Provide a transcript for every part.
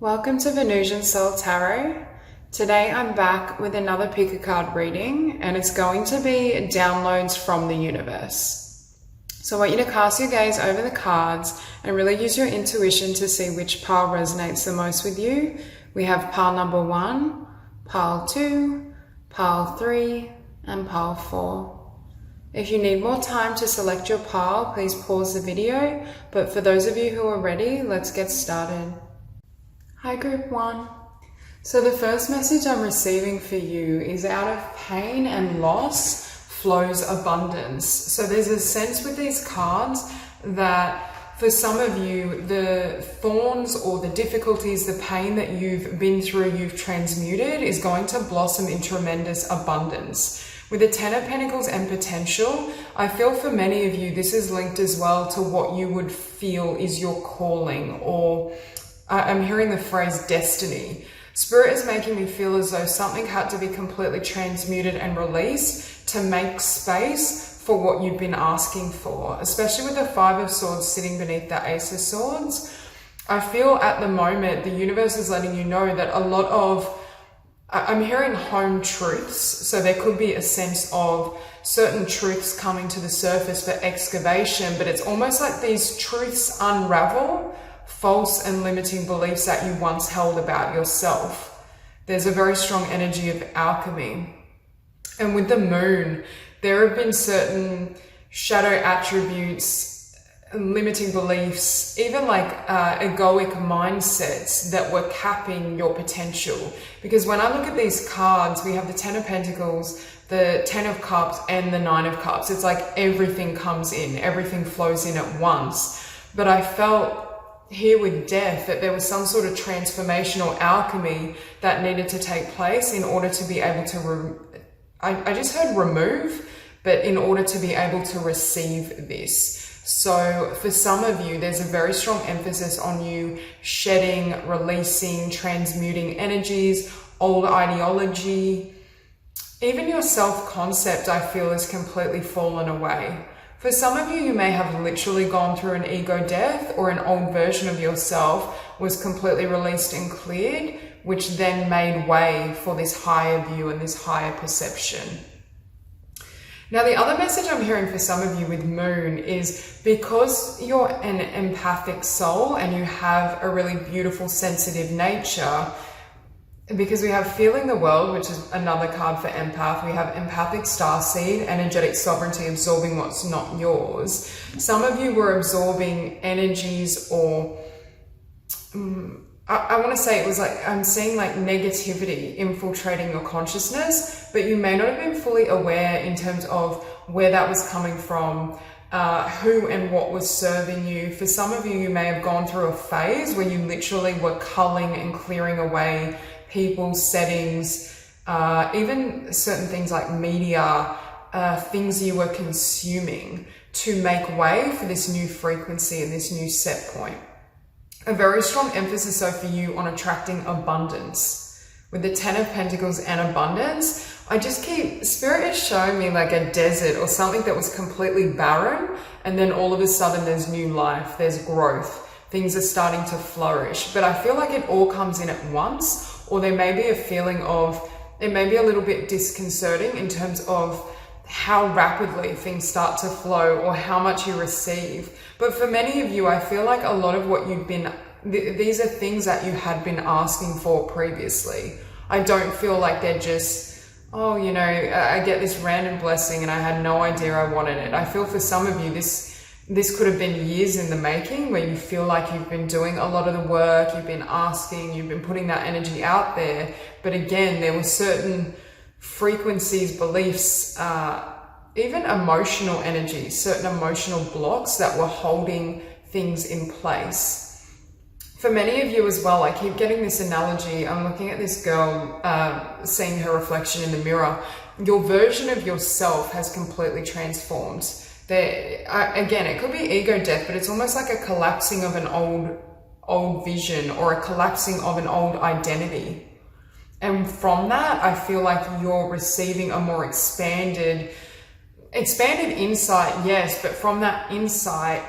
Welcome to Venusian Soul Tarot. Today I'm back with another pick a card reading, and it's going to be downloads from the universe. So I want you to cast your gaze over the cards and really use your intuition to see which pile resonates the most with you. We have pile number 1, pile 2, pile 3, and pile 4. If you need more time to select your pile, please pause the video. But for those of you who are ready, let's get started. Hi Group 1. So the first message I'm receiving for you is out of pain and loss flows abundance. So there's a sense with these cards that for some of you, the thorns or the difficulties, the pain that you've been through, you've transmuted, is going to blossom in tremendous abundance. With the Ten of Pentacles and potential, I feel for many of you, this is linked as well to what you would feel is your calling, or I'm hearing the phrase destiny. Spirit is making me feel as though something had to be completely transmuted and released to make space for what you've been asking for, especially with the Five of Swords sitting beneath the Ace of Swords. I feel at the moment, the universe is letting you know that a lot of, I'm hearing home truths. So there could be a sense of certain truths coming to the surface for excavation, but it's almost like these truths unravel false and limiting beliefs that you once held about yourself. There's a very strong energy of alchemy. And with the moon, there have been certain shadow attributes, limiting beliefs, even like egoic mindsets that were capping your potential. Because when I look at these cards, we have the Ten of Pentacles, the Ten of Cups, and the Nine of Cups. It's like everything comes in, everything flows in at once. But I felt here with death that there was some sort of transformational alchemy that needed to take place in order to be able to I just heard remove, but in order to be able to receive this. So for some of you, there's a very strong emphasis on you shedding, releasing, transmuting energies, old ideology. Even your self-concept, I feel, has completely fallen away. For some of you, you may have literally gone through an ego death, or an old version of yourself was completely released and cleared, which then made way for this higher view and this higher perception. Now, the other message I'm hearing for some of you with Moon is because you're an empathic soul and you have a really beautiful, sensitive nature, because we have feeling the world, which is another card for empath. We have empathic starseed, energetic sovereignty, absorbing what's not yours. Some of you were absorbing energies, or I want to say it was like, I'm seeing like negativity infiltrating your consciousness, but you may not have been fully aware in terms of where that was coming from, who and what was serving you. For some of you, you may have gone through a phase where you literally were culling and clearing away people, settings, even certain things like media, things you were consuming to make way for this new frequency and this new set point. A very strong emphasis though for you on attracting abundance. With the Ten of Pentacles and abundance, I just keep, Spirit is showing me like a desert or something that was completely barren, and then all of a sudden there's new life, there's growth, things are starting to flourish. But I feel like it all comes in at once. Or there may be a feeling of, it may be a little bit disconcerting in terms of how rapidly things start to flow or how much you receive. But for many of you, I feel like a lot of what you've been, these are things that you had been asking for previously. I don't feel like they're just, oh, you know, I get this random blessing and I had no idea I wanted it. I feel for some of you, this could have been years in the making, where you feel like you've been doing a lot of the work, you've been asking, you've been putting that energy out there. But again, there were certain frequencies, beliefs, even emotional energy, certain emotional blocks that were holding things in place. For many of you as well, I keep getting this analogy. I'm looking at this girl, seeing her reflection in the mirror. Your version of yourself has completely transformed. Again, it could be ego death, but it's almost like a collapsing of an old vision, or a collapsing of an old identity. And from that, I feel like you're receiving a more expanded insight, yes, but from that insight,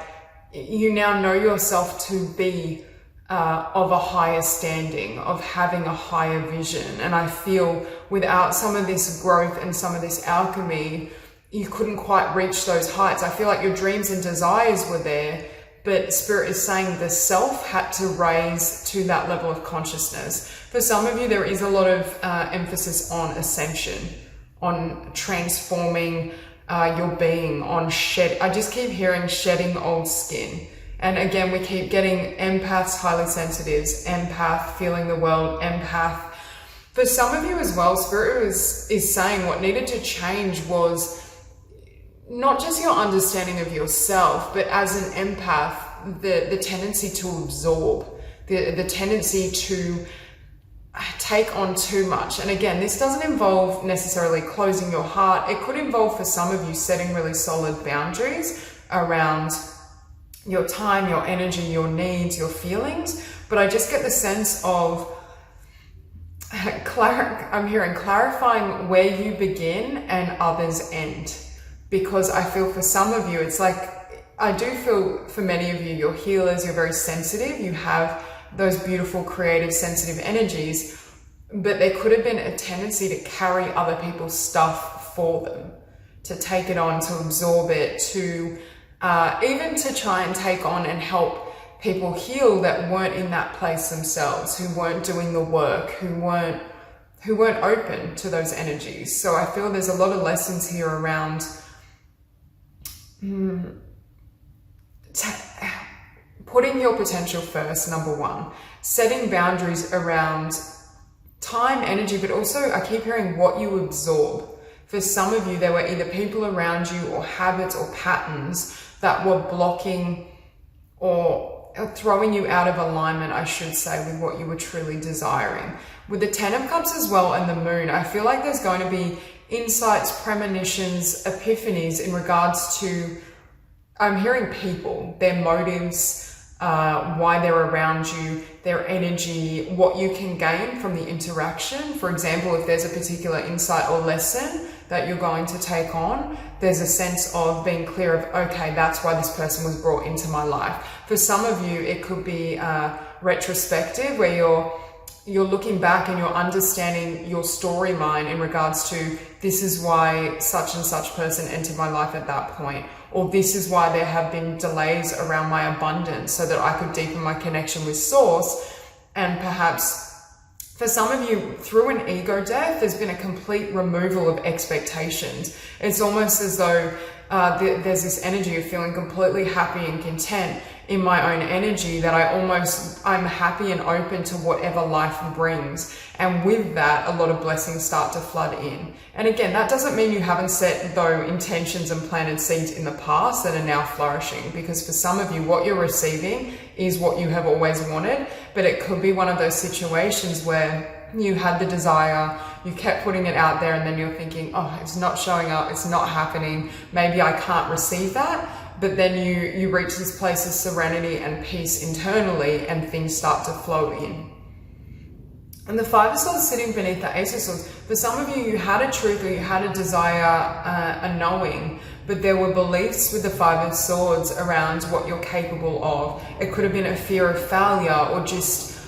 you now know yourself to be of a higher standing, of having a higher vision. And I feel without some of this growth and some of this alchemy, you couldn't quite reach those heights. I feel like your dreams and desires were there, but Spirit is saying the self had to raise to that level of consciousness. For some of you, there is a lot of emphasis on ascension, on transforming your being, on I just keep hearing shedding old skin. And again, we keep getting empaths, highly sensitives, empath, feeling the world, empath. For some of you as well, Spirit is saying what needed to change was not just your understanding of yourself, but as an empath, the tendency to absorb, the tendency to take on too much. And again, this doesn't involve necessarily closing your heart. It could involve for some of you setting really solid boundaries around your time, your energy, your needs, your feelings. But I just get the sense of I'm hearing clarifying where you begin and others end. Because I feel for some of you, it's like, I do feel for many of you, you're healers, you're very sensitive, you have those beautiful, creative, sensitive energies, but there could have been a tendency to carry other people's stuff for them, to take it on, to absorb it, to even to try and take on and help people heal that weren't in that place themselves, who weren't doing the work, who weren't open to those energies. So I feel there's a lot of lessons here around putting your potential first, number one, setting boundaries around time, energy, but also I keep hearing what you absorb. For some of you, there were either people around you or habits or patterns that were blocking or throwing you out of alignment, I should say, with what you were truly desiring. With the Ten of Cups as well and the Moon, I feel like there's going to be insights, premonitions, epiphanies in regards to, I'm hearing people, their motives, why they're around you, their energy, what you can gain from the interaction. For example, if there's a particular insight or lesson that you're going to take on, there's a sense of being clear of, okay, that's why this person was brought into my life. For some of you, it could be retrospective, where you're looking back and you're understanding your storyline in regards to, this is why such and such person entered my life at that point, or this is why there have been delays around my abundance so that I could deepen my connection with Source. And perhaps for some of you, through an ego death, there's been a complete removal of expectations. It's almost as though there's this energy of feeling completely happy and content in my own energy, that I'm happy and open to whatever life brings. And with that, a lot of blessings start to flood in. And again, that doesn't mean you haven't set though intentions and planted seeds in the past that are now flourishing, because for some of you, what you're receiving is what you have always wanted. But it could be one of those situations where you had the desire, you kept putting it out there, and then you're thinking, oh, it's not showing up, it's not happening, maybe I can't receive that. But then you reach this place of serenity and peace internally, and things start to flow in. And the Five of Swords sitting beneath the Ace of Swords, for some of you, you had a truth, or you had a desire, a knowing, but there were beliefs with the Five of Swords around what you're capable of. It could have been a fear of failure, or just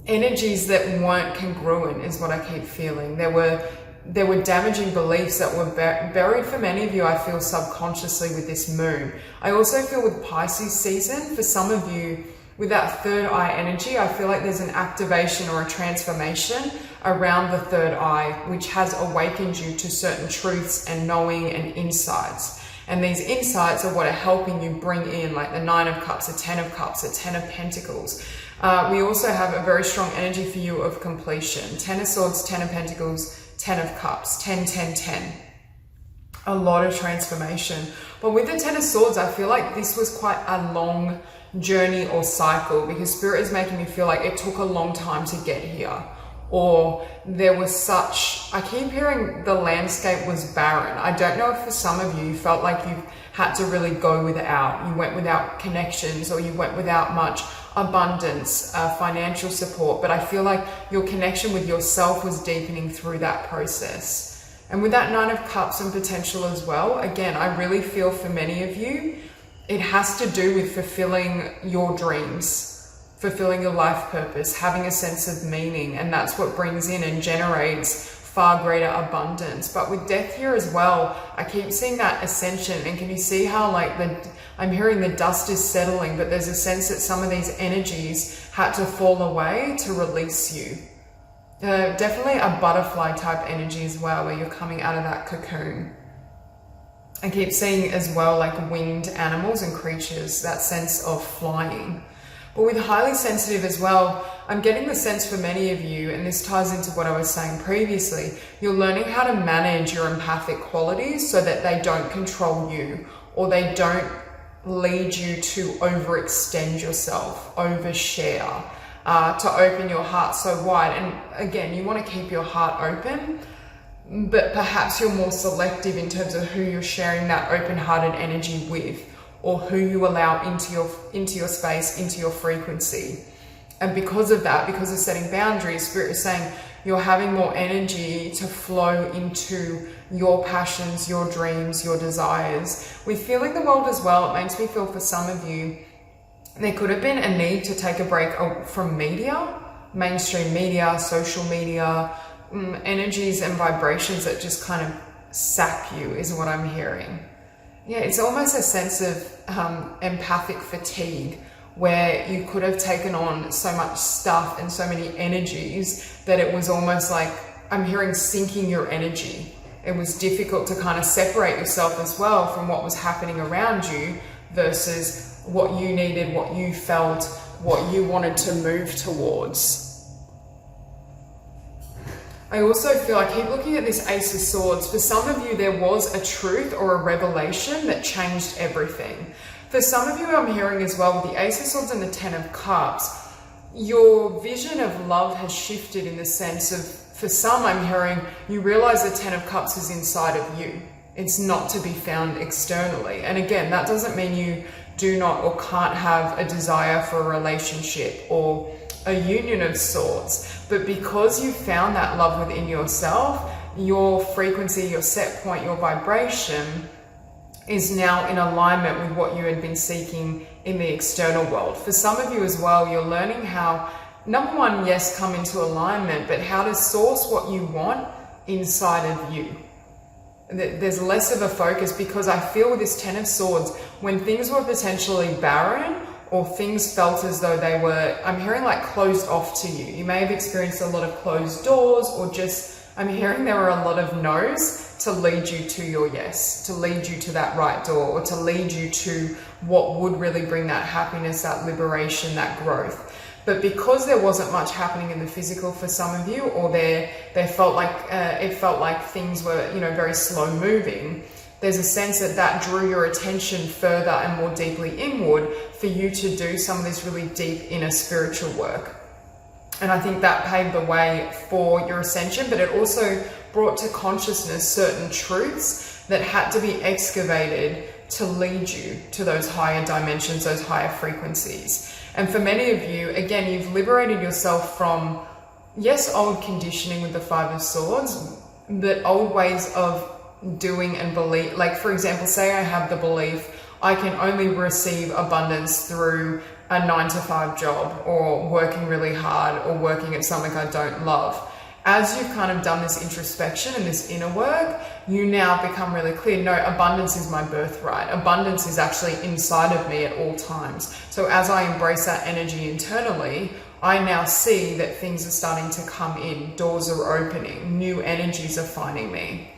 energies that weren't congruent, is what I keep feeling. There were damaging beliefs that were buried for many of you, I feel, subconsciously with this moon. I also feel with Pisces season, for some of you, with that third eye energy, I feel like there's an activation or a transformation around the third eye, which has awakened you to certain truths and knowing and insights. And these insights are what are helping you bring in, like the Nine of Cups, the Ten of Cups, the Ten of Pentacles. We also have a very strong energy for you of completion. Ten of Swords, Ten of Pentacles, 10 of Cups, 10, 10, 10. A lot of transformation. But with the Ten of Swords, I feel like this was quite a long journey or cycle, because Spirit is making me feel like it took a long time to get here. Or there was such, I keep hearing the landscape was barren. I don't know if for some of you, you felt like you had to really go without. You went without connections, or you went without much abundance, financial support, but I feel like your connection with yourself was deepening through that process. And with that Nine of Cups and potential as well, again, I really feel for many of you, it has to do with fulfilling your dreams, fulfilling your life purpose, having a sense of meaning, and that's what brings in and generates far greater abundance. But with death here as well, I keep seeing that ascension, and can you see how like I'm hearing the dust is settling, but there's a sense that some of these energies had to fall away to release you. Definitely a butterfly type energy as well, where you're coming out of that cocoon. I keep seeing as well like winged animals and creatures, that sense of flying. But with highly sensitive as well, I'm getting the sense for many of you, and this ties into what I was saying previously, you're learning how to manage your empathic qualities so that they don't control you, or they don't lead you to overextend yourself, overshare, to open your heart so wide. And again, you want to keep your heart open, but perhaps you're more selective in terms of who you're sharing that open-hearted energy with, or who you allow into your space, into your frequency. And because of that, because of setting boundaries, Spirit is saying you're having more energy to flow into your passions, your dreams, your desires. With feeling the world as well, it makes me feel for some of you, there could have been a need to take a break from media, mainstream media, social media, energies and vibrations that just kind of sap you is what I'm hearing. Yeah, it's almost a sense of empathic fatigue, where you could have taken on so much stuff and so many energies that it was almost like, I'm hearing sinking your energy. It was difficult to kind of separate yourself as well from what was happening around you versus what you needed, what you felt, what you wanted to move towards. I also feel, I keep looking at this Ace of Swords. For some of you, there was a truth or a revelation that changed everything. For some of you, I'm hearing as well with the Ace of Swords and the Ten of Cups, your vision of love has shifted in the sense of, for some, I'm hearing, you realize the Ten of Cups is inside of you. It's not to be found externally. And again, that doesn't mean you do not or can't have a desire for a relationship or a union of sorts, but because you found that love within yourself, your frequency, your set point, your vibration is now in alignment with what you had been seeking in the external world. For some of you as well, you're learning how, number one, yes, come into alignment, but how to source what you want inside of you. There's less of a focus, because I feel with this Ten of Swords, when things were potentially barren, or things felt as though they were, I'm hearing like closed off to you. You may have experienced a lot of closed doors, or just, I'm hearing there were a lot of no's to lead you to your yes, to lead you to that right door, or to lead you to what would really bring that happiness, that liberation, that growth. But because there wasn't much happening in the physical for some of you, or it felt like things were, very slow moving, there's a sense that drew your attention further and more deeply inward for you to do some of this really deep inner spiritual work. And I think that paved the way for your ascension, but it also brought to consciousness certain truths that had to be excavated to lead you to those higher dimensions, those higher frequencies. And for many of you, again, you've liberated yourself from, yes, old conditioning with the Five of Swords, but old ways of doing and believe. Like, for example, say I have the belief I can only receive abundance through a 9-to-5 job, or working really hard, or working at something I don't love. As you've kind of done this introspection and this inner work, you now become really clear, no, abundance is my birthright. Abundance is actually inside of me at all times. So as I embrace that energy internally, I now see that things are starting to come in, doors are opening, new energies are finding me.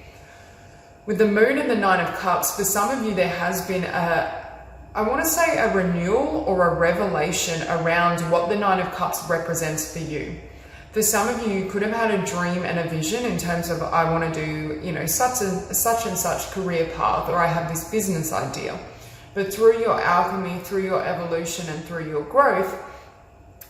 With the Moon and the Nine of Cups, for some of you, there has been I want to say a renewal or a revelation around what the Nine of Cups represents for you. For some of you, you could have had a dream and a vision in terms of, I want to do, such and such career path, or I have this business idea. But through your alchemy, through your evolution, and through your growth,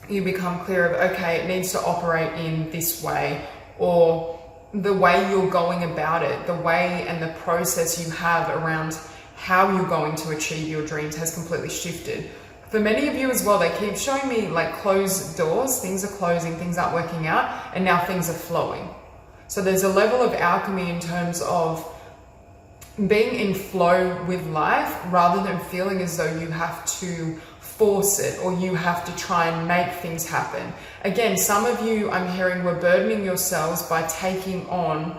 you become clear of, okay, it needs to operate in this way, or the way you're going about it, the way and the process you have around how you're going to achieve your dreams has completely shifted. For many of you as well, they keep showing me like closed doors, things are closing, things aren't working out, and now things are flowing. So there's a level of alchemy in terms of being in flow with life, rather than feeling as though you have to force it, or you have to try and make things happen. Again, some of you, I'm hearing, were burdening yourselves by taking on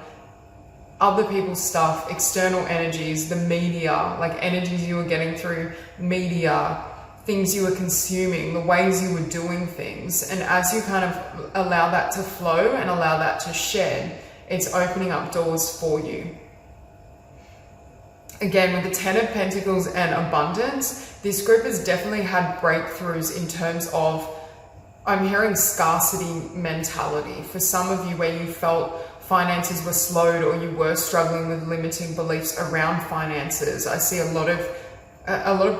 other people's stuff, external energies, the media, like energies you were getting through media, things you were consuming, the ways you were doing things. And as you kind of allow that to flow and allow that to shed, it's opening up doors for you. Again, with the 10 of Pentacles and abundance, this group has definitely had breakthroughs in terms of, I'm hearing scarcity mentality. For some of you, where you felt finances were slowed or you were struggling with limiting beliefs around finances, I see a lot of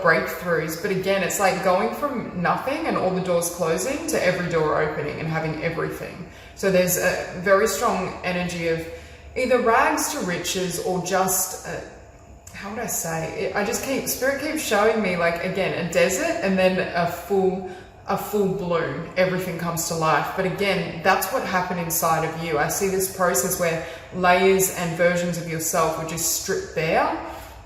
breakthroughs. But again, it's like going from nothing and all the doors closing to every door opening and having everything. So there's a very strong energy of either rags to riches or just how would I say it? Spirit keeps showing me, like, again, a desert and then a full bloom, everything comes to life. But again, that's what happened inside of you. I see this process where layers and versions of yourself were just stripped bare.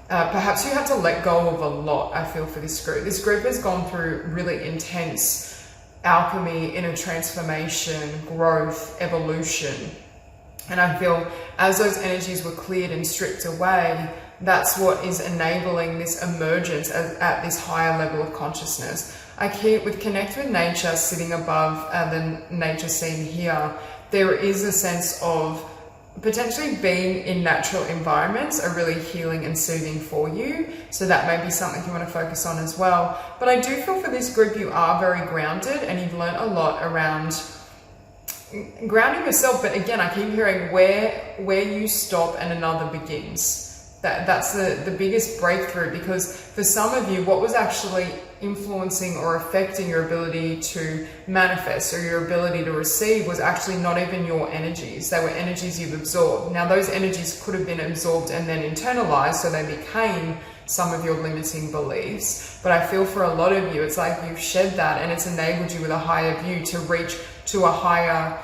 Perhaps you had to let go of a lot, I feel, for this group. This group has gone through really intense alchemy, inner transformation, growth, evolution. And I feel as those energies were cleared and stripped away, that's what is enabling this emergence at this higher level of consciousness. I keep with connect with nature sitting above the nature scene here. There is a sense of potentially being in natural environments are really healing and soothing for you. So that may be something you want to focus on as well. But I do feel for this group, you are very grounded and you've learned a lot around grounding yourself. But again, I keep hearing where you stop and another begins. That's the biggest breakthrough, because for some of you, what was actually influencing or affecting your ability to manifest or your ability to receive was actually not even your energies. They were energies you've absorbed. Now, those energies could have been absorbed and then internalized, so they became some of your limiting beliefs. But I feel for a lot of you, it's like you've shed that and it's enabled you with a higher view to reach to a higher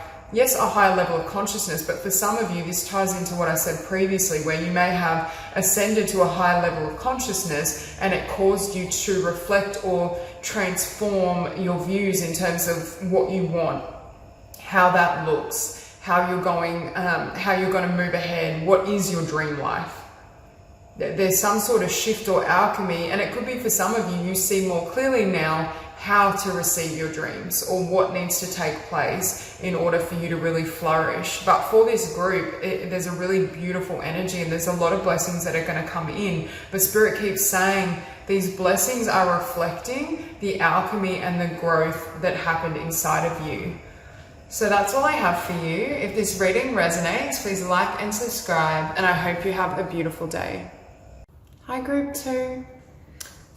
level of consciousness. But for some of you, this ties into what I said previously, where you may have ascended to a higher level of consciousness and it caused you to reflect or transform your views in terms of what you want, how that looks, how you're going to move ahead, what is your dream life. There's some sort of shift or alchemy, and it could be for some of you, you see more clearly now how to receive your dreams or what needs to take place in order for you to really flourish. But for this group, there's a really beautiful energy and there's a lot of blessings that are going to come in. But Spirit keeps saying these blessings are reflecting the alchemy and the growth that happened inside of you. So that's all I have for you. If this reading resonates, please like and subscribe, and I hope you have a beautiful day. Hi, group 2.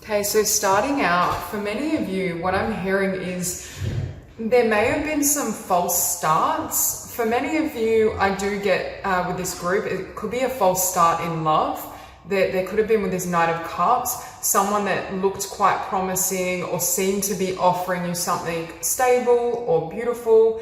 Okay, so starting out, for many of you, what I'm hearing is there may have been some false starts. For many of you, I do get with this group, it could be a false start in love. There could have been with this Knight of Cups, someone that looked quite promising or seemed to be offering you something stable or beautiful,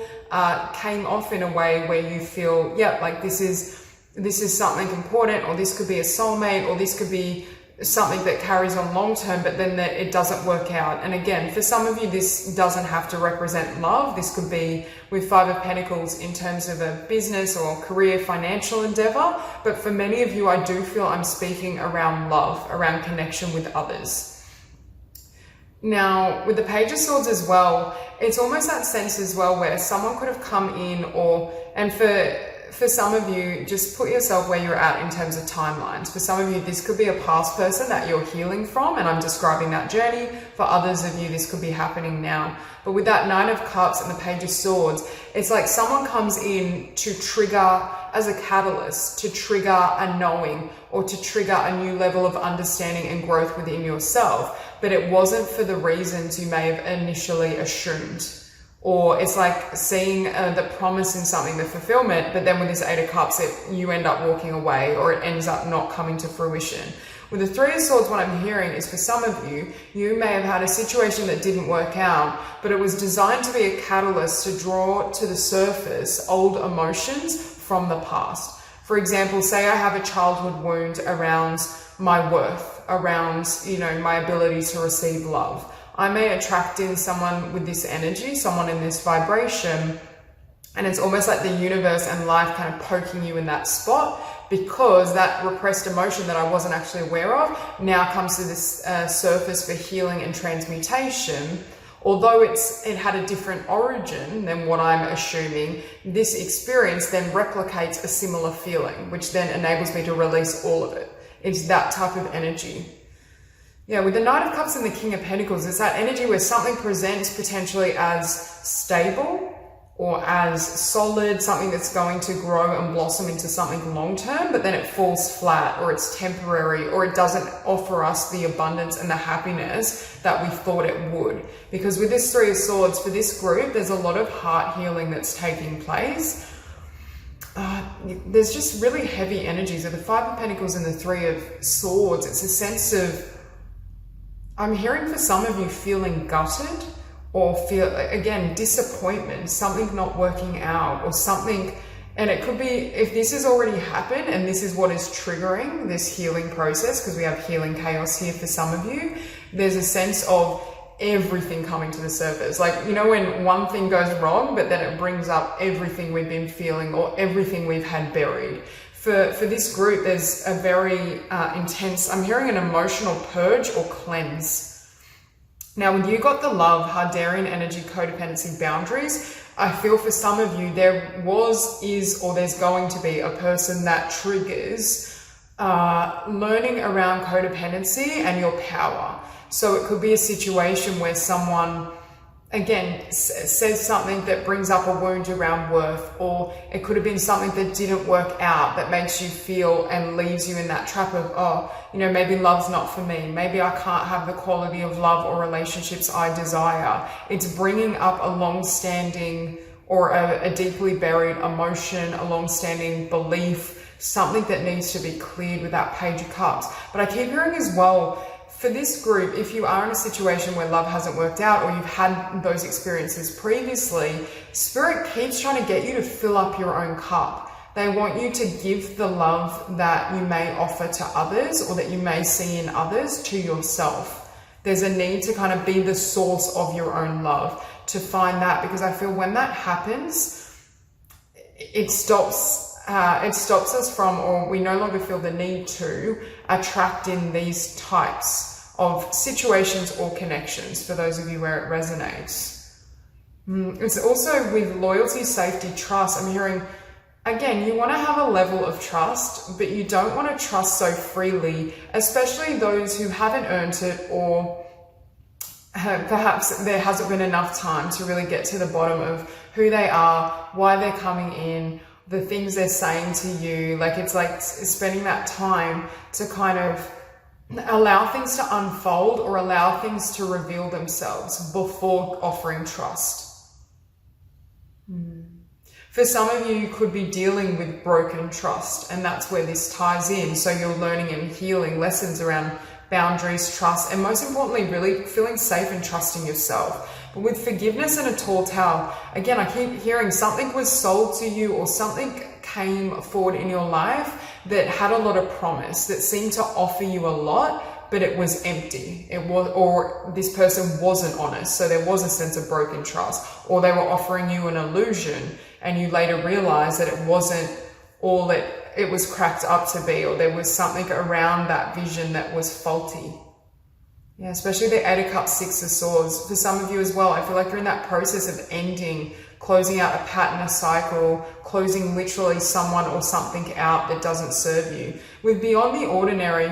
came off in a way where you feel, yeah, like this is something important, or this could be a soulmate, or this could be something that carries on long term, but then it doesn't work out. And again, for some of you, this doesn't have to represent love. This could be with 5 of Pentacles in terms of a business or career, financial endeavor. But for many of you, I do feel I'm speaking around love, around connection with others. Now, with the Page of Swords as well, it's almost that sense as well where someone could have come in, and for some of you, just put yourself where you're at in terms of timelines. For some of you, this could be a past person that you're healing from, and I'm describing that journey. For others of you, this could be happening now. But with that Nine of Cups and the Page of Swords, it's like someone comes in to trigger as a catalyst, to trigger a knowing or to trigger a new level of understanding and growth within yourself. But it wasn't for the reasons you may have initially assumed. Or it's like seeing the promise in something, the fulfillment, but then with this 8 of Cups, you end up walking away, or it ends up not coming to fruition. With the 3 of Swords, what I'm hearing is for some of you, you may have had a situation that didn't work out, but it was designed to be a catalyst to draw to the surface old emotions from the past. For example, say I have a childhood wound around my worth, around, my ability to receive love. I may attract in someone with this energy, someone in this vibration, and it's almost like the universe and life kind of poking you in that spot, because that repressed emotion that I wasn't actually aware of now comes to this surface for healing and transmutation. Although it had a different origin than what I'm assuming, this experience then replicates a similar feeling, which then enables me to release all of it. It's that type of energy. Yeah, with the Knight of Cups and the King of Pentacles, it's that energy where something presents potentially as stable or as solid, something that's going to grow and blossom into something long-term, but then it falls flat, or it's temporary, or it doesn't offer us the abundance and the happiness that we thought it would. Because with this Three of Swords, for this group, there's a lot of heart healing that's taking place. There's just really heavy energies. With the Five of Pentacles and the Three of Swords, it's a sense of, I'm hearing for some of you feeling gutted, or feel, again, disappointment, something not working out, or something. And it could be, if this has already happened and this is what is triggering this healing process, because we have healing chaos here for some of you, there's a sense of everything coming to the surface. Like, you know, when one thing goes wrong, but then it brings up everything we've been feeling or everything we've had buried. For this group, there's a very intense, I'm hearing an emotional purge or cleanse. Now, when you got the Love, Hardarian energy, codependency, boundaries, I feel for some of you, there was, is, or there's going to be a person that triggers learning around codependency and your power. So it could be a situation where someone, again, says something that brings up a wound around worth, or it could have been something that didn't work out that makes you feel and leaves you in that trap of, oh, you know, maybe love's not for me. Maybe I can't have the quality of love or relationships I desire. It's bringing up a long-standing or a deeply buried emotion, a long-standing belief, something that needs to be cleared with that Page of Cups. But I keep hearing as well, for this group, if you are in a situation where love hasn't worked out, or you've had those experiences previously, Spirit keeps trying to get you to fill up your own cup. They want you to give the love that you may offer to others, or that you may see in others, to yourself. There's a need to kind of be the source of your own love, to find that, because I feel when that happens, it stops us from, or we no longer feel the need to attract in these types of situations or connections, for those of you where it resonates. It's also with loyalty, safety, trust. I'm hearing, again, you want to have a level of trust, but you don't want to trust so freely, especially those who haven't earned it, or perhaps there hasn't been enough time to really get to the bottom of who they are, why they're coming in, the things they're saying to you. Like, it's like spending that time to kind of allow things to unfold, or allow things to reveal themselves before offering trust. For some of you, you could be dealing with broken trust, and that's where this ties in. So you're learning and healing lessons around boundaries, trust, and most importantly, really feeling safe and trusting yourself. But with forgiveness and a tall tower, again, I keep hearing something was sold to you, or something came forward in your life that had a lot of promise, that seemed to offer you a lot, but it was empty. It was, or this person wasn't honest. So there was a sense of broken trust, or they were offering you an illusion, and you later realized that it wasn't all that it was cracked up to be, or there was something around that vision that was faulty. Yeah, especially the Eight of Cups, Six of Swords. For some of you as well, I feel like you're in that process of ending, closing out a pattern, a cycle, closing literally someone or something out that doesn't serve you. With Beyond the Ordinary,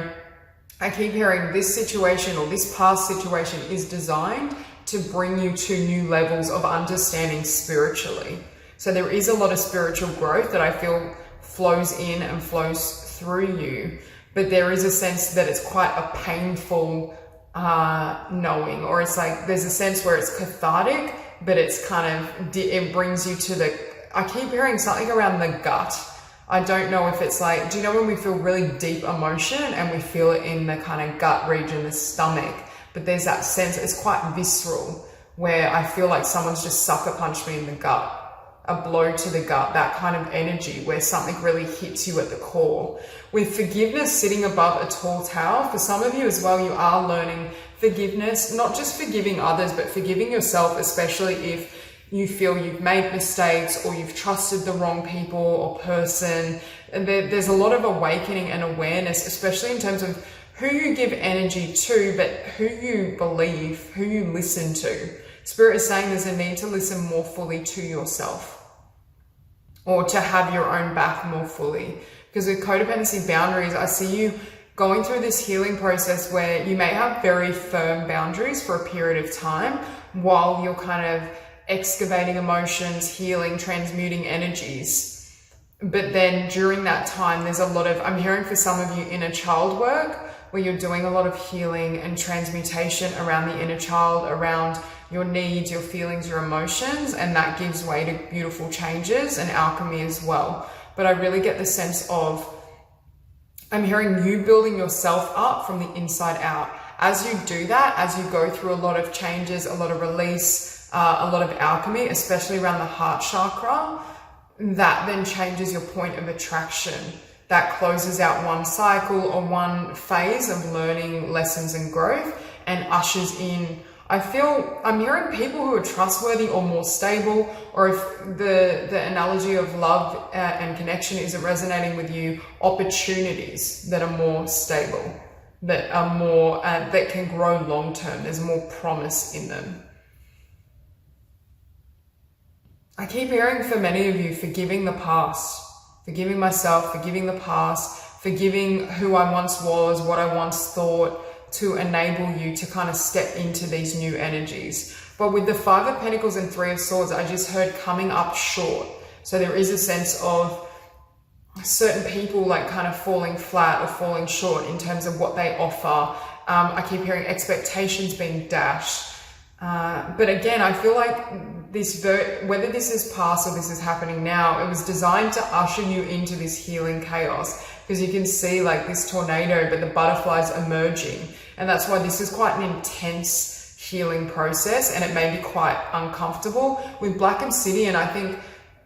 I keep hearing this situation, or this past situation, is designed to bring you to new levels of understanding spiritually. So there is a lot of spiritual growth that I feel flows in and flows through you, but there is a sense that it's quite a painful knowing, or it's like there's a sense where it's cathartic, but it's kind of, it brings you to the, I keep hearing something around the gut. I don't know if it's like, do you know when we feel really deep emotion and we feel it in the kind of gut region, the stomach, but there's that sense, it's quite visceral, where I feel like someone's just sucker punched me in the gut. A blow to the gut, that kind of energy where something really hits you at the core. With forgiveness sitting above a tall tower, for some of you as well, you are learning forgiveness, not just forgiving others, but forgiving yourself, especially if you feel you've made mistakes or you've trusted the wrong people or person. And there's a lot of awakening and awareness, especially in terms of who you give energy to, but who you believe, who you listen to. Spirit is saying there's a need to listen more fully to yourself, or to have your own back more fully. Because with codependency boundaries, I see you going through this healing process where you may have very firm boundaries for a period of time while you're kind of excavating emotions, healing, transmuting energies. But then during that time, there's a lot of, I'm hearing for some of you, inner child work, where you're doing a lot of healing and transmutation around the inner child, around your needs, your feelings, your emotions, and that gives way to beautiful changes and alchemy as well. But I really get the sense of, I'm hearing you building yourself up from the inside out. As you do that, as you go through a lot of changes, a lot of release, a lot of alchemy, especially around the heart chakra, that then changes your point of attraction. That closes out one cycle or one phase of learning, lessons and growth, and ushers in, I'm hearing people who are trustworthy or more stable, or if the analogy of love and connection isn't resonating with you, opportunities that are more stable, that are more, that can grow long term. There's more promise in them. I keep hearing for many of you, forgiving the past, forgiving myself, forgiving the past, forgiving who I once was, what I once thought, to enable you to kind of step into these new energies. But with the Five of Pentacles and Three of Swords, I just heard coming up short. So there is a sense of certain people like kind of falling flat or falling short in terms of what they offer. I keep hearing expectations being dashed. But again, I feel like this, whether this is past or this is happening now, it was designed to usher you into this healing chaos, because you can see like this tornado, but the butterflies emerging. And that's why this is quite an intense healing process, and it may be quite uncomfortable. With Black Obsidian, I think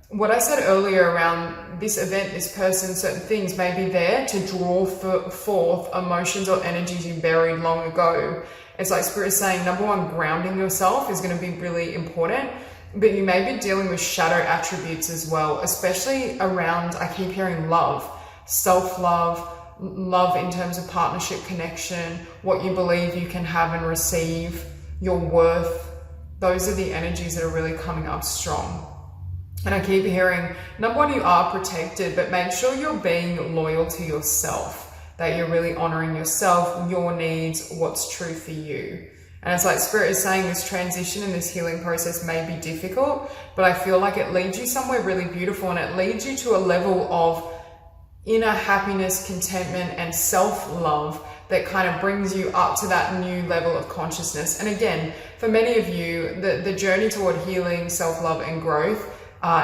what I said earlier around this event, this person, certain things may be there to draw forth emotions or energies you buried long ago. It's like Spirit is saying, number one, grounding yourself is going to be really important, but you may be dealing with shadow attributes as well, especially around, I keep hearing love, self-love, love in terms of partnership, connection, what you believe you can have and receive, your worth. Those are the energies that are really coming up strong. And I keep hearing, number one, you are protected, but make sure you're being loyal to yourself, that you're really honoring yourself, your needs, what's true for you. And it's like Spirit is saying this transition and this healing process may be difficult, but I feel like it leads you somewhere really beautiful, and it leads you to a level of inner happiness, contentment, and self-love that kind of brings you up to that new level of consciousness. And again, for many of you, the journey toward healing, self-love, and growth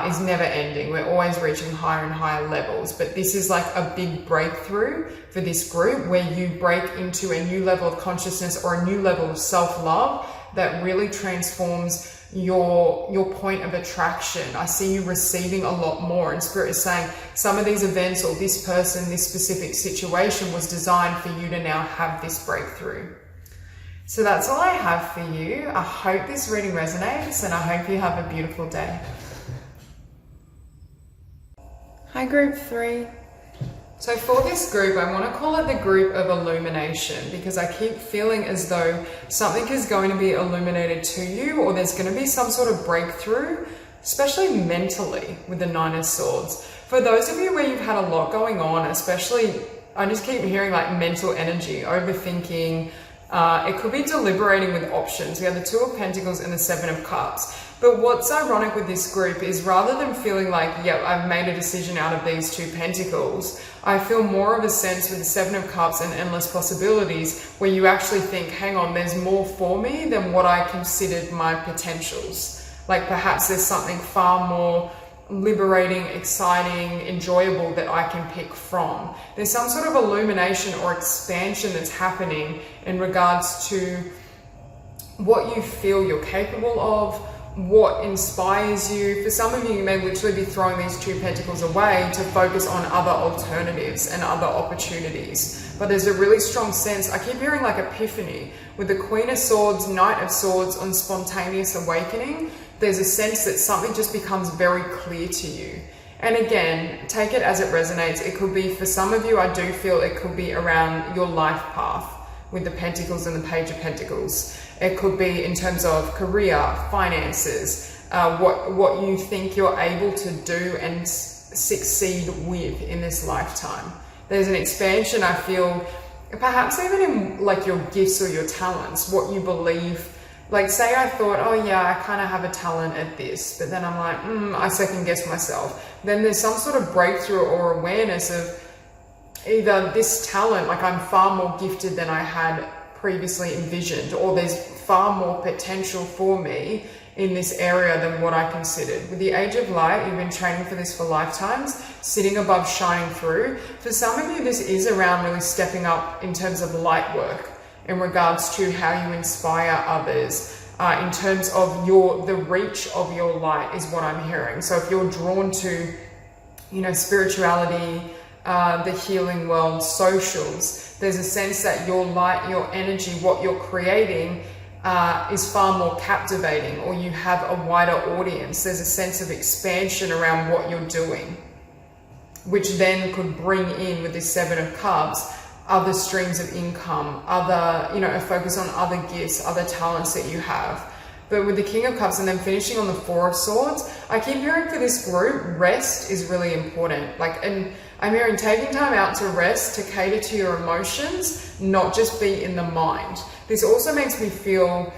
is never ending. We're always reaching higher and higher levels, but this is like a big breakthrough for this group, where you break into a new level of consciousness or a new level of self-love that really transforms your point of attraction. I see you receiving a lot more, and Spirit is saying some of these events or this person, this specific situation was designed for you to now have this breakthrough. So that's all I have for you. I hope this reading resonates, and I hope you have a beautiful day. Hi group 3. So for this group, I want to call it the group of illumination, because I keep feeling as though something is going to be illuminated to you, or there's going to be some sort of breakthrough, especially mentally with the Nine of Swords. For those of you where you've had a lot going on, especially, I just keep hearing like mental energy, overthinking. It could be deliberating with options. We have the Two of Pentacles and the Seven of Cups. But what's ironic with this group is, rather than feeling like, yep, I've made a decision out of these Two Pentacles, I feel more of a sense with the Seven of Cups and endless possibilities, where you actually think, hang on, there's more for me than what I considered my potentials. Like perhaps there's something far more liberating, exciting, enjoyable that I can pick from. There's some sort of illumination or expansion that's happening in regards to what you feel you're capable of, what inspires you. For some of you, you may literally be throwing these 2 pentacles away to focus on other alternatives and other opportunities. But there's a really strong sense, I keep hearing like epiphany, with the Queen of Swords, Knight of Swords on spontaneous awakening. There's a sense that something just becomes very clear to you. And again, take it as it resonates. It could be, for some of you, I do feel it could be around your life path with the Pentacles and the Page of Pentacles. It could be in terms of career, finances, what you think you're able to do and succeed with in this lifetime. There's an expansion, I feel, perhaps even in like your gifts or your talents, what you believe. Like say I thought, oh yeah, I kind of have a talent at this, but then I'm like, I second guess myself. Then there's some sort of breakthrough or awareness of either this talent, like I'm far more gifted than I had previously envisioned, or there's far more potential for me in this area than what I considered. With the Age of Light, you've been training for this for lifetimes, sitting above, shining through. For some of you, this is around really stepping up in terms of light work, in regards to how you inspire others, in terms of the reach of your light is what I'm hearing. So if you're drawn to, spirituality, the healing world, socials, there's a sense that your light, your energy, what you're creating is far more captivating, or you have a wider audience. There's a sense of expansion around what you're doing, which then could bring in, with this 7 of Cups, other streams of income, other, a focus on other gifts, other talents that you have. But with the King of Cups and then finishing on the 4 of Swords, I keep hearing for this group, rest is really important. And I'm hearing taking time out to rest, to cater to your emotions, not just be in the mind. This also makes me feel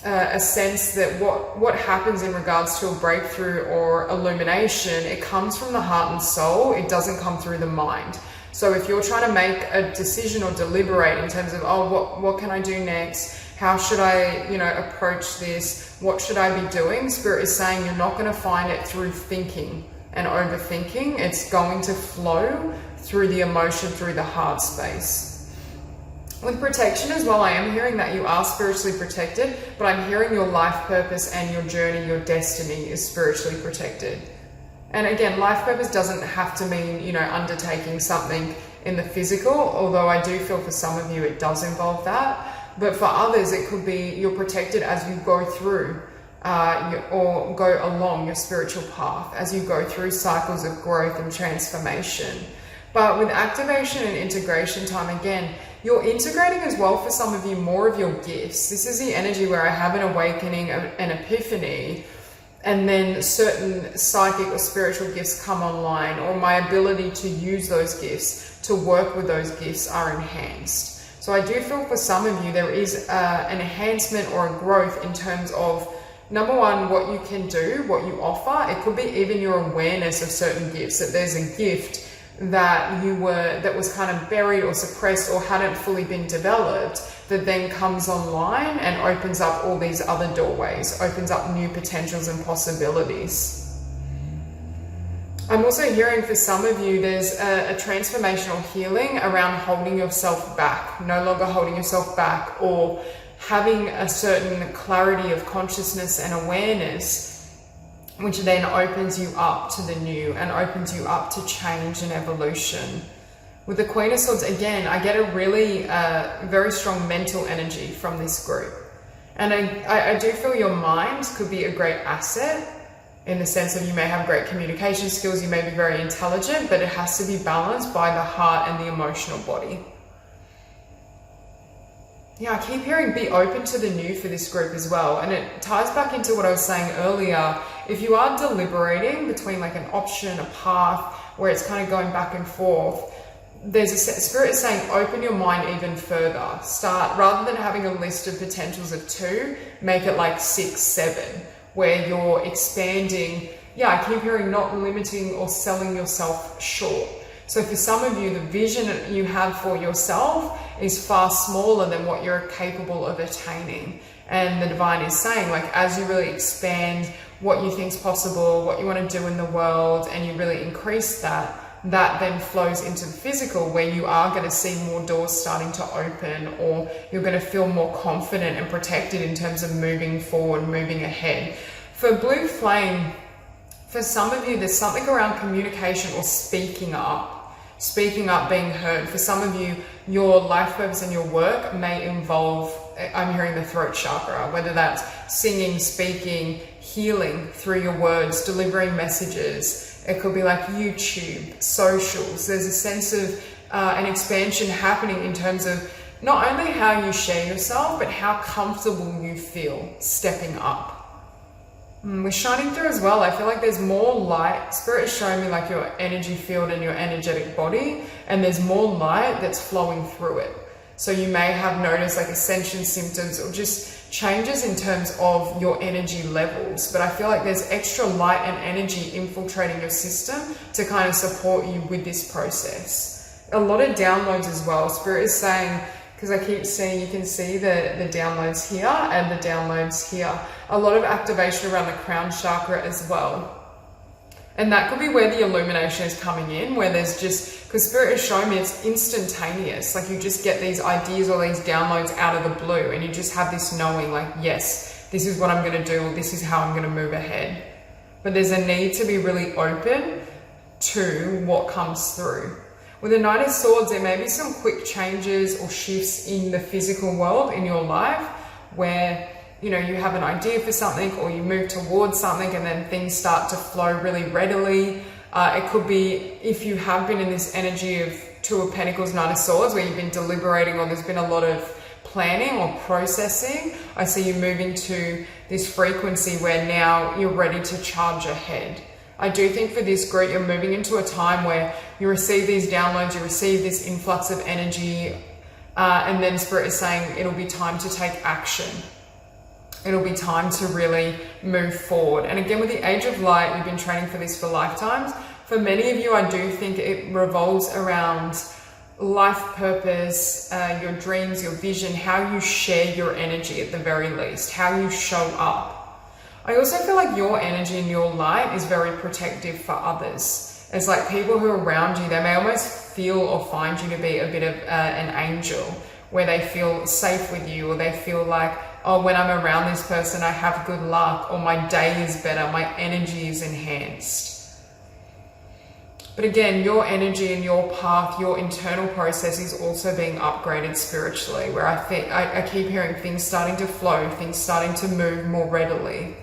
a sense that what happens in regards to a breakthrough or illumination, it comes from the heart and soul. It doesn't come through the mind. So if you're trying to make a decision or deliberate in terms of, what can I do next? How should I, approach this? What should I be doing? Spirit is saying you're not going to find it through thinking and overthinking. It's going to flow through the emotion, through the heart space. With protection as well, I am hearing that you are spiritually protected, but I'm hearing your life purpose and your journey, your destiny is spiritually protected. And again, life purpose doesn't have to mean, undertaking something in the physical, although I do feel for some of you it does involve that. But for others, it could be you're protected as you go through or go along your spiritual path, as you go through cycles of growth and transformation. But with activation and integration time, again, you're integrating as well for some of you more of your gifts. This is the energy where I have an awakening, an epiphany, and then certain psychic or spiritual gifts come online, or my ability to use those gifts, to work with those gifts are enhanced. So I do feel for some of you there is an enhancement or a growth in terms of, number one, what you can do, what you offer. It could be even your awareness of certain gifts, that there's a gift that was kind of buried or suppressed or hadn't fully been developed, that then comes online and opens up all these other doorways, opens up new potentials and possibilities. I'm also hearing for some of you there's a transformational healing around holding yourself back, no longer holding yourself back, or having a certain clarity of consciousness and awareness, which then opens you up to the new and opens you up to change and evolution. With the Queen of Swords, again, I get a really very strong mental energy from this group. And I do feel your mind could be a great asset, in the sense of you may have great communication skills, you may be very intelligent, but it has to be balanced by the heart and the emotional body. Yeah, I keep hearing be open to the new for this group as well. And it ties back into what I was saying earlier. If you are deliberating between like an option, a path, where it's kind of going back and forth, there's a spirit is saying open your mind even further. Start, rather than having a list of potentials of 2, make it like 6, 7, where you're expanding. Yeah, I keep hearing not limiting or selling yourself short. So for some of you, the vision you have for yourself is far smaller than what you're capable of attaining. And the divine is saying, like, as you really expand what you think is possible, what you want to do in the world, and you really increase that, that then flows into the physical, where you are going to see more doors starting to open, or you're going to feel more confident and protected in terms of moving forward, moving ahead. For blue flame, for some of you, there's something around communication or speaking up being heard. For some of you, your life purpose and your work may involve, I'm hearing the throat chakra, whether that's singing, speaking, healing through your words, delivering messages. It could be like YouTube, socials. There's a sense of an expansion happening in terms of not only how you share yourself, but how comfortable you feel stepping up. We're shining through as well. I feel like there's more light. Spirit is showing me like your energy field and your energetic body, and there's more light that's flowing through it. So you may have noticed like ascension symptoms or just changes in terms of your energy levels. But I feel like there's extra light and energy infiltrating your system to kind of support you with this process. A lot of downloads as well. Spirit is saying, because I keep seeing, you can see the downloads here and the downloads here. A lot of activation around the crown chakra as well. And that could be where the illumination is coming in, where there's just, because Spirit is showing me it's instantaneous. Like you just get these ideas or these downloads out of the blue and you just have this knowing like, yes, this is what I'm going to do, or this is how I'm going to move ahead. But there's a need to be really open to what comes through. With the Knight of Swords, there may be some quick changes or shifts in the physical world in your life where, you know, you have an idea for something or you move towards something and then things start to flow really readily. It could be if you have been in this energy of Two of Pentacles, Knight of Swords, where you've been deliberating or there's been a lot of planning or processing. I see you moving to this frequency where now you're ready to charge ahead. I do think for this group, you're moving into a time where you receive these downloads, you receive this influx of energy, and then Spirit is saying it'll be time to take action. It'll be time to really move forward. And again, with the Age of Light, you've been training for this for lifetimes. For many of you, I do think it revolves around life purpose, your dreams, your vision, how you share your energy at the very least, how you show up. I also feel like your energy and your light is very protective for others. It's like people who are around you, they may almost feel or find you to be a bit of an angel, where they feel safe with you, or they feel like, oh, when I'm around this person, I have good luck, or my day is better, my energy is enhanced. But again, your energy and your path, your internal process is also being upgraded spiritually, where I think I keep hearing things starting to flow, things starting to move more readily.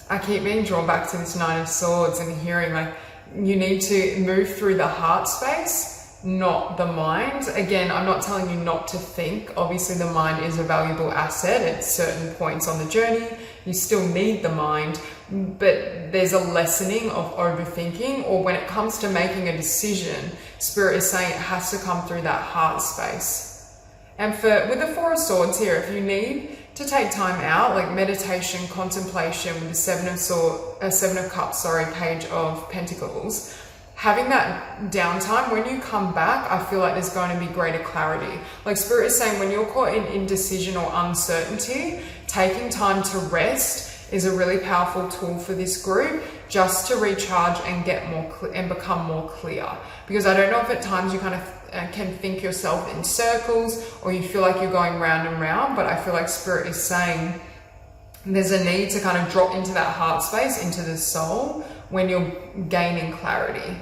I keep being drawn back to this Nine of Swords and hearing like you need to move through the heart space, not the mind. Again, I'm not telling you not to think. Obviously, the mind is a valuable asset at certain points on the journey. You still need the mind, but there's a lessening of overthinking, or when it comes to making a decision, Spirit is saying it has to come through that heart space. And with the Four of Swords here, if you need to take time out, like meditation, contemplation, with the Seven of Cups, Page of Pentacles, having that downtime, when you come back, I feel like there's going to be greater clarity. Like Spirit is saying, when you're caught in indecision or uncertainty, taking time to rest is a really powerful tool for this group, just to recharge and get more and become more clear. Because I don't know if at times you kind of can think yourself in circles, or you feel like you're going round and round, but I feel like Spirit is saying there's a need to kind of drop into that heart space, into the soul, when you're gaining clarity.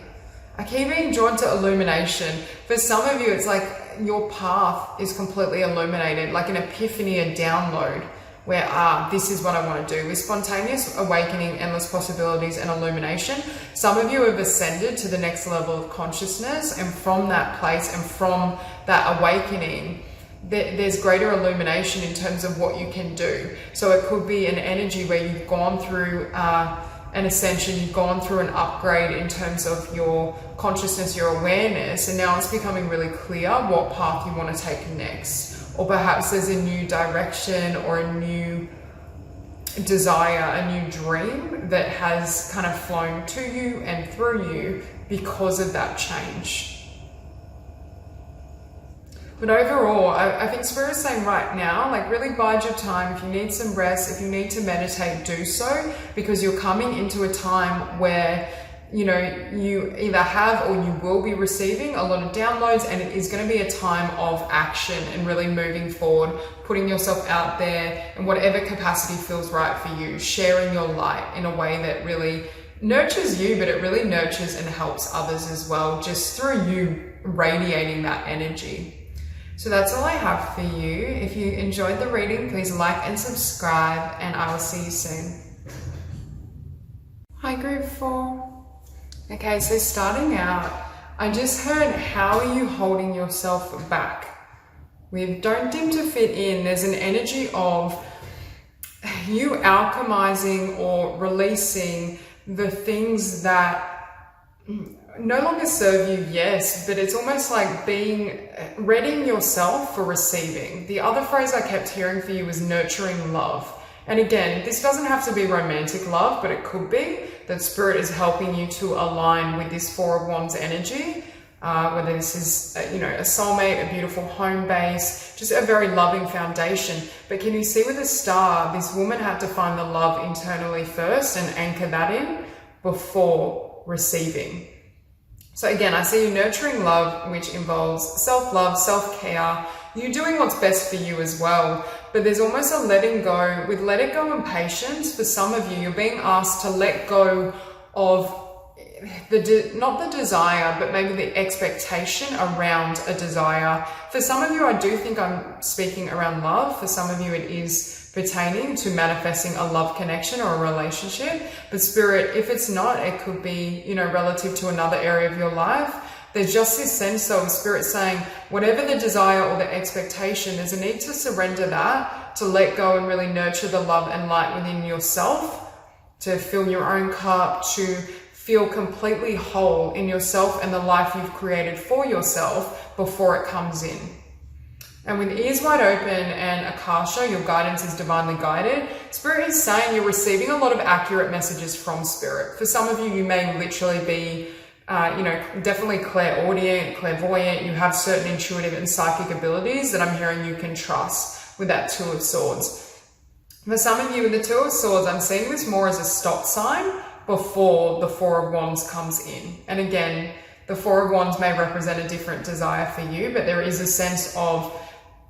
I keep being drawn to illumination. For some of you, it's like your path is completely illuminated, like an epiphany, a download, where this is what I want to do. With spontaneous awakening, endless possibilities, and illumination, some of you have ascended to the next level of consciousness, and from that place and from that awakening, there's greater illumination in terms of what you can do. So it could be an energy where you've gone through an ascension, you've gone through an upgrade in terms of your consciousness, your awareness, and now it's becoming really clear what path you want to take next. Or perhaps there's a new direction or a new desire, a new dream that has kind of flown to you and through you because of that change. But overall, I think Spirit is saying right now, like really bide your time. If you need some rest, if you need to meditate, do so, because you're coming into a time where you either have or you will be receiving a lot of downloads, and it is going to be a time of action and really moving forward, putting yourself out there in whatever capacity feels right for you, sharing your light in a way that really nurtures you, but it really nurtures and helps others as well, just through you radiating that energy. So that's all I have for you. If you enjoyed the reading, please like and subscribe, and I will see you soon. Hi, group 4. Okay, so starting out, I just heard, how are you holding yourself back? We don't deem to fit in. There's an energy of you alchemizing or releasing the things that no longer serve you, yes, but it's almost like readying yourself for receiving. The other phrase I kept hearing for you was nurturing love. And again, this doesn't have to be romantic love, but it could be that Spirit is helping you to align with this Four of Wands energy, whether this is, a soulmate, a beautiful home base, just a very loving foundation. But can you see with the star, this woman had to find the love internally first and anchor that in before receiving. So again, I see you nurturing love, which involves self-love, self-care, you doing what's best for you as well. But there's almost a letting go. With let it go and patience, for some of you, you're being asked to let go of not the desire, but maybe the expectation around a desire. For some of you, I do think I'm speaking around love. For some of you, it is pertaining to manifesting a love connection or a relationship. But Spirit, if it's not, it could be, relative to another area of your life. There's just this sense of Spirit saying, whatever the desire or the expectation, there's a need to surrender that, to let go and really nurture the love and light within yourself, to fill your own cup, to feel completely whole in yourself and the life you've created for yourself before it comes in. And with ears wide open and Akasha, your guidance is divinely guided. Spirit is saying you're receiving a lot of accurate messages from Spirit. For some of you, you may literally be definitely clairaudient, clairvoyant. You have certain intuitive and psychic abilities that I'm hearing you can trust with that Two of Swords. For some of you with the Two of Swords, I'm seeing this more as a stop sign before the Four of Wands comes in. And again, the Four of Wands may represent a different desire for you, but there is a sense of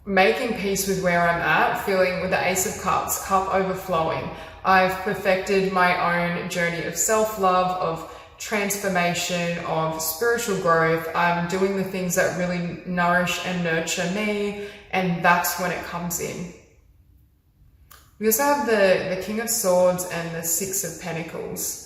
making peace with where I'm at, feeling with the Ace of Cups, cup overflowing. I've perfected my own journey of self-love, of transformation, of spiritual growth. I'm doing the things that really nourish and nurture me, and that's when it comes in. We also have the King of Swords and the Six of Pentacles.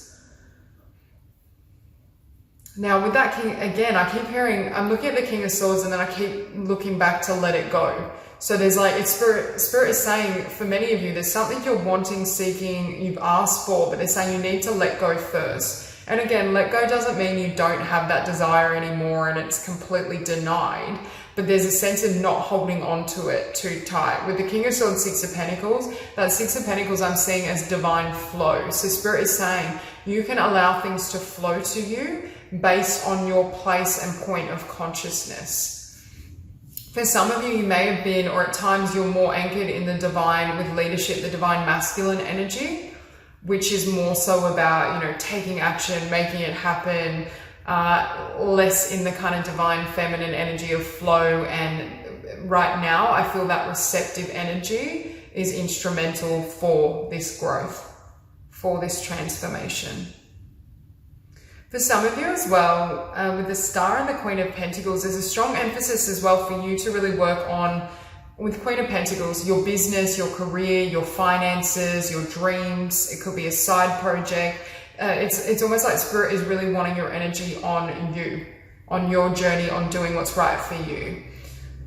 Now with that King, again, I keep hearing, I'm looking at the King of Swords and then I keep looking back to let it go. So there's Spirit is saying, for many of you, there's something you're wanting, seeking, you've asked for, but they're saying you need to let go first. And again, let go doesn't mean you don't have that desire anymore and it's completely denied, but there's a sense of not holding on to it too tight. With the King of Swords, Six of Pentacles, that Six of Pentacles I'm seeing as divine flow. So Spirit is saying you can allow things to flow to you based on your place and point of consciousness. For some of you, you may have been, or at times you're more anchored in the divine with leadership, the divine masculine energy, which is more so about, taking action, making it happen, less in the kind of divine feminine energy of flow. And right now, I feel that receptive energy is instrumental for this growth, for this transformation. For some of you as well, with the Star and the Queen of Pentacles, there's a strong emphasis as well for you to really work on, with Queen of Pentacles, your business, your career, your finances, your dreams. It could be a side project. It's almost like Spirit is really wanting your energy on you, on your journey, on doing what's right for you.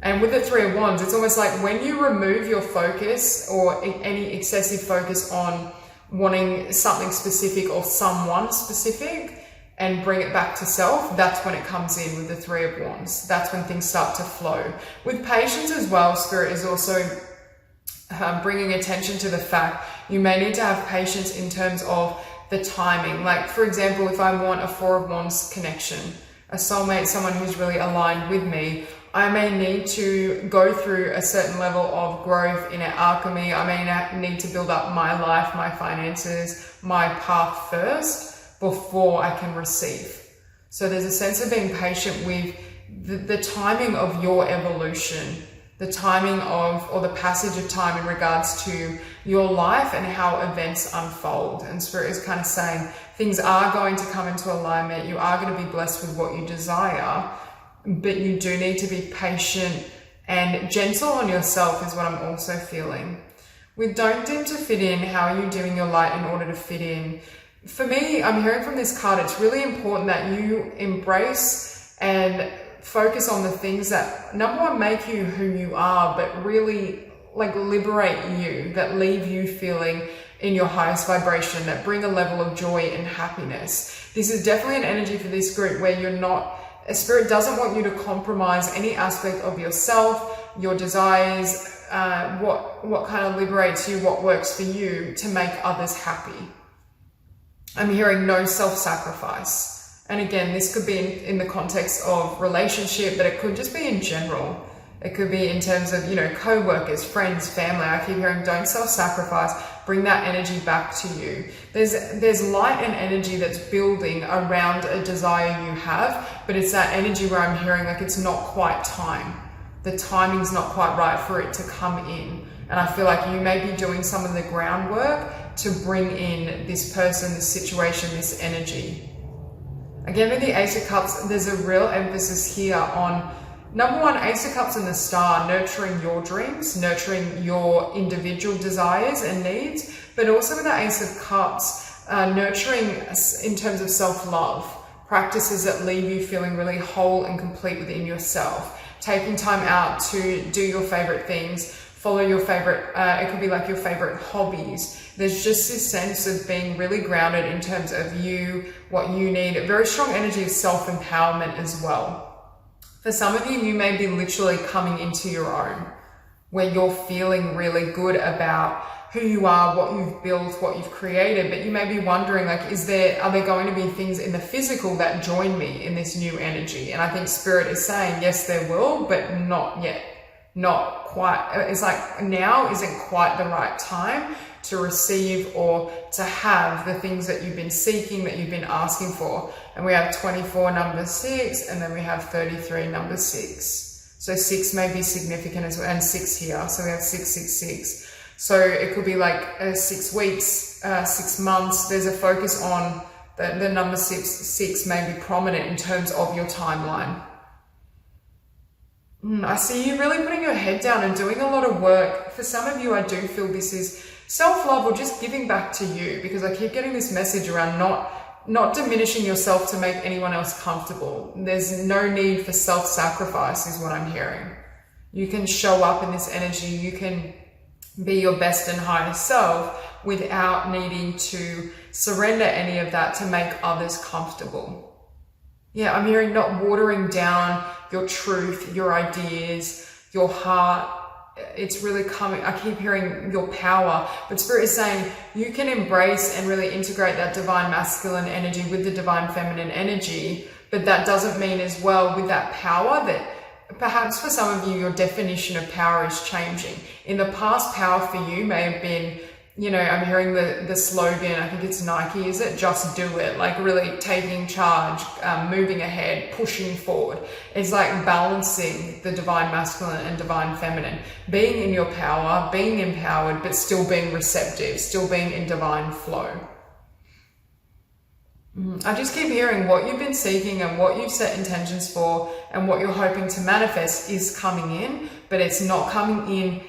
And with the Three of Wands, it's almost like when you remove your focus or any excessive focus on wanting something specific or someone specific, and bring it back to self, that's when it comes in with the Three of Wands. That's when things start to flow. With patience as well, Spirit is also bringing attention to the fact you may need to have patience in terms of the timing. Like, for example, if I want a Four of Wands connection, a soulmate, someone who's really aligned with me, I may need to go through a certain level of growth in alchemy. I may need to build up my life, my finances, my path first, before I can receive. So there's a sense of being patient with the timing of your evolution, the timing of, or the passage of time in regards to your life and how events unfold. And Spirit is kind of saying things are going to come into alignment. You are going to be blessed with what you desire, but you do need to be patient and gentle on yourself is what I'm also feeling. With don't dim to fit in, how are you doing your light in order to fit in? For me, I'm hearing from this card, it's really important that you embrace and focus on the things that, number one, make you who you are, but really like liberate you, that leave you feeling in your highest vibration, that bring a level of joy and happiness. This is definitely an energy for this group where you're not, Spirit doesn't want you to compromise any aspect of yourself, your desires, what kind of liberates you, what works for you to make others happy. I'm hearing no self-sacrifice. And again, this could be in the context of relationship, but it could just be in general. It could be in terms of, co-workers, friends, family. I keep hearing don't self-sacrifice. Bring that energy back to you. There's light and energy that's building around a desire you have, but it's that energy where I'm hearing like it's not quite time. The timing's not quite right for it to come in. And I feel like you may be doing some of the groundwork to bring in this person, this situation, this energy. Again, with the Ace of Cups, there's a real emphasis here on, number one, Ace of Cups and the Star, nurturing your dreams, nurturing your individual desires and needs, but also with the Ace of Cups, nurturing in terms of self-love, practices that leave you feeling really whole and complete within yourself, taking time out to do your favorite things, follow your favorite, it could be like your favorite hobbies. There's just this sense of being really grounded in terms of you, what you need, a very strong energy of self-empowerment as well. For some of you, you may be literally coming into your own, where you're feeling really good about who you are, what you've built, what you've created, but you may be wondering, like, are there going to be things in the physical that join me in this new energy? And I think Spirit is saying, yes, there will, but not yet. Not quite. It's like now isn't quite the right time to receive or to have the things that you've been seeking, that you've been asking for. And we have 24, number 6, and then we have 33, number 6. So 6 may be significant as well, and 6 here. So we have 666. So it could be like 6 weeks, 6 months. There's a focus on the number 6 may be prominent in terms of your timeline. I see you really putting your head down and doing a lot of work. For some of you, I do feel this is self-love or just giving back to you, because I keep getting this message around not diminishing yourself to make anyone else comfortable. There's no need for self-sacrifice is what I'm hearing. You can show up in this energy. You can be your best and highest self without needing to surrender any of that to make others comfortable. Yeah, I'm hearing not watering down your truth, your ideas, your heart. It's really coming. I keep hearing your power, but Spirit is saying you can embrace and really integrate that divine masculine energy with the divine feminine energy. But that doesn't mean as well with that power that perhaps for some of you, your definition of power is changing. In the past, power for you may have been, I'm hearing the slogan, I think it's Nike, is it? Just do it. Like really taking charge, moving ahead, pushing forward. It's like balancing the divine masculine and divine feminine. Being in your power, being empowered, but still being receptive, still being in divine flow. I just keep hearing what you've been seeking and what you've set intentions for and what you're hoping to manifest is coming in, but it's not coming in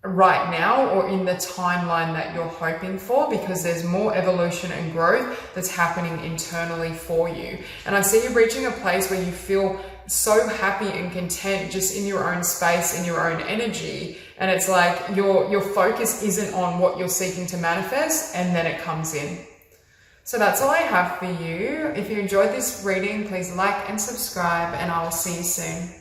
right now or in the timeline that you're hoping for, because there's more evolution and growth that's happening internally for you. And I see you reaching a place where you feel so happy and content just in your own space, in your own energy. And it's like your focus isn't on what you're seeking to manifest, and then it comes in. So that's all I have for you. If you enjoyed this reading, please like and subscribe, and I will see you soon.